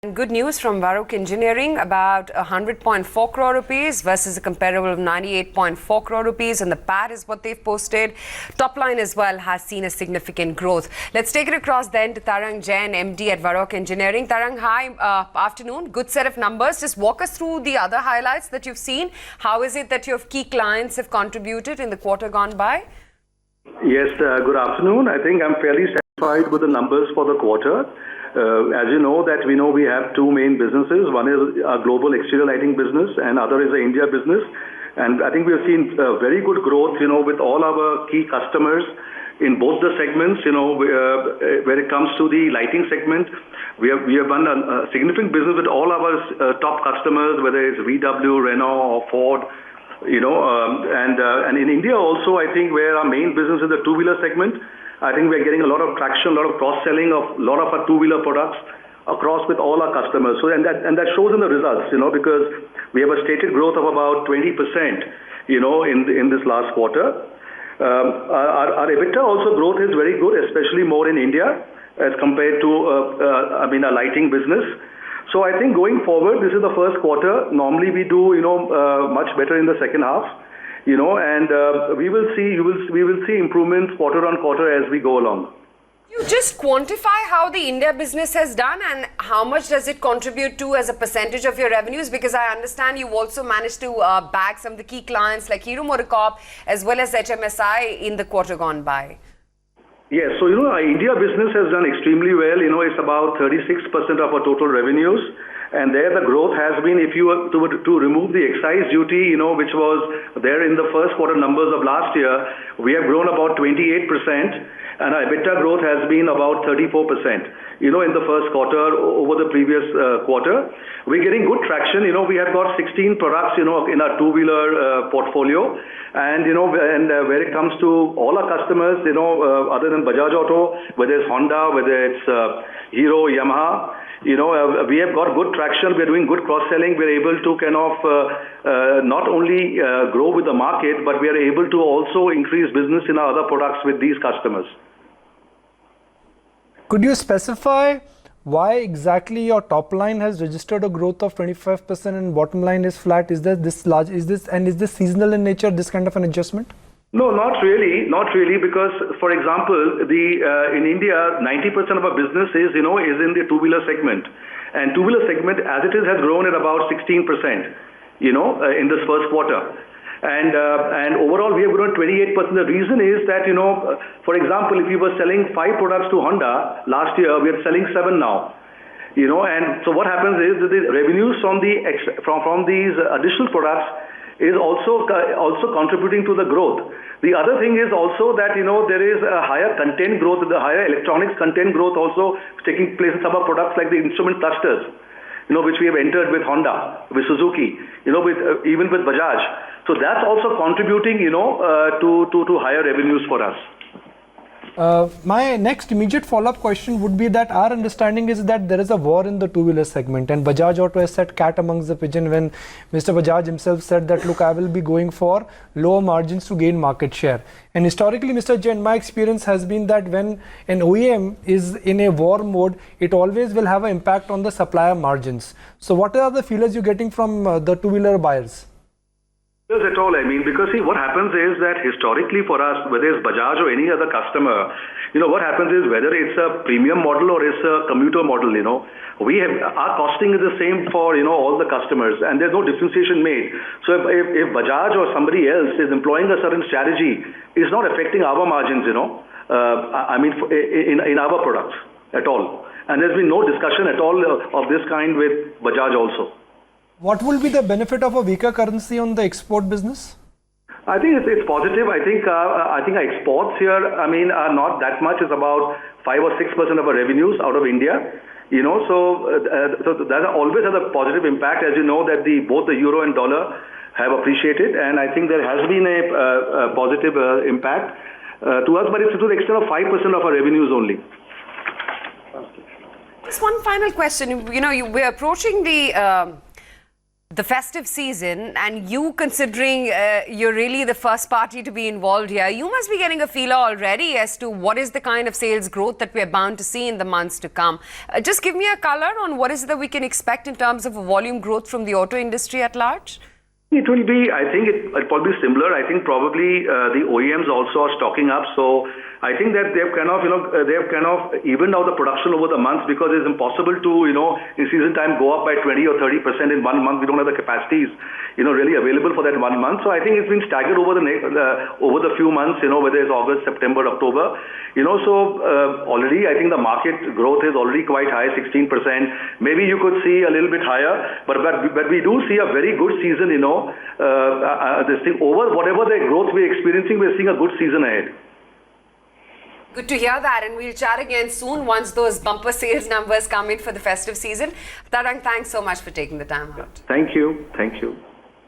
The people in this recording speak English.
And good news from Varroc Engineering, about 100.4 crore rupees versus a comparable of 98.4 crore rupees, and the PAT is what they've posted. Top line as well has seen a significant growth. Let's take it across then to Tarang Jain, MD at Varroc Engineering. Tarang, hi, afternoon. Good set of numbers. Just walk us through the other highlights that you've seen. How is it that your key clients have contributed in the quarter gone by? Yes, good afternoon. I think I'm fairly satisfied with the numbers for the quarter. As you know, we have two main businesses. One is our global exterior lighting business, and other is the India business. And I think we have seen very good growth, with all our key customers in both the segments. Where it comes to the lighting segment, we have done a significant business with all our top customers, whether it's VW, Renault, or Ford. And in India also, I think where our main business is the two-wheeler segment, I think we're getting a lot of traction, a lot of cross-selling of a lot of our two-wheeler products across with all our customers. So and that shows in the results, because we have a stated growth of about 20%, in this last quarter. Our EBITDA also growth is very good, especially more in India as compared to our lighting business. So I think going forward, this is the first quarter. Normally we do much better in the second half. And we will see improvements quarter on quarter as we go along. You just quantify how the India business has done and how much does it contribute to as a percentage of your revenues? Because I understand you've also managed to bag some of the key clients like Hero MotoCorp as well as HMSI in the quarter gone by. Yes, so our India business has done extremely well. It's about 36% of our total revenues. And there the growth has been, if you were to remove the excise duty, which was there in the first quarter numbers of last year, we have grown about 28%, and our EBITDA growth has been about 34%, in the first quarter over the previous quarter. We're getting good traction. We have got 16 products, in our two-wheeler portfolio. And, where it comes to all our customers, other than Bajaj Auto, whether it's Honda, whether it's Hero, Yamaha, we have got good traction. We're doing good cross-selling. We're able to kind of not only grow with the market, but we are able to also increase business in our other products with these customers. Could you specify why exactly your top line has registered a growth of 25% and bottom line is flat? Is this seasonal in nature, this kind of an adjustment? No, not really, because, for example, in India, 90% of our business is in the two-wheeler segment, and two-wheeler segment as it is has grown at about 16%, in this first quarter, and overall we have grown 28%. The reason is that for example, if you were selling 5 products to Honda last year, we are selling 7 now. And so what happens is that the revenues from these additional products is also contributing to the growth. The other thing is also that there is a higher content growth, the higher electronics content growth also taking place in some of our products like the instrument clusters, which we have entered with Honda, with Suzuki, even with Bajaj. So that's also contributing, to higher revenues for us. My next immediate follow-up question would be that our understanding is that there is a war in the two-wheeler segment, and Bajaj Auto has set cat amongst the pigeon when Mr. Bajaj himself said that, look, I will be going for lower margins to gain market share. And historically, Mr. Jain, my experience has been that when an OEM is in a war mode, it always will have an impact on the supplier margins. So what are the feelers you're getting from the two-wheeler buyers? Not at all. Because see, what happens is that historically for us, whether it's Bajaj or any other customer, what happens is whether it's a premium model or it's a commuter model, our costing is the same for, all the customers, and there's no differentiation made. So if Bajaj or somebody else is employing a certain strategy, it's not affecting our margins, in our products at all. And there's been no discussion at all of this kind with Bajaj also. What will be the benefit of a weaker currency on the export business? I think it's positive. I think our exports here, are not that much. It's about 5 or 6% of our revenues out of India. So that always has a positive impact. As you know, that both the euro and dollar have appreciated, and I think there has been a positive impact to us, but it's to the extent of 5% of our revenues only. Just one final question. We're approaching the the festive season, and you considering you're really the first party to be involved here, you must be getting a feeler already as to what is the kind of sales growth that we're bound to see in the months to come. Just give me a color on what is it that we can expect in terms of volume growth from the auto industry at large. It will be, I think it'll probably be similar. I think probably the OEMs also are stocking up. So I think that they've kind of, evened out the production over the months, because it's impossible to, in season time go up by 20 or 30% in 1 month. We don't have the capacities, really available for that 1 month. So I think it's been staggered over the few months, whether it's August, September, October, already I think the market growth is already quite high, 16%. Maybe you could see a little bit higher, but we do see a very good season, this thing over whatever the growth we're experiencing, we're seeing a good season ahead. Good to hear that, and we'll chat again soon once those bumper sales numbers come in for the festive season. Tarang, thanks so much for taking the time out. Thank you. Thank you.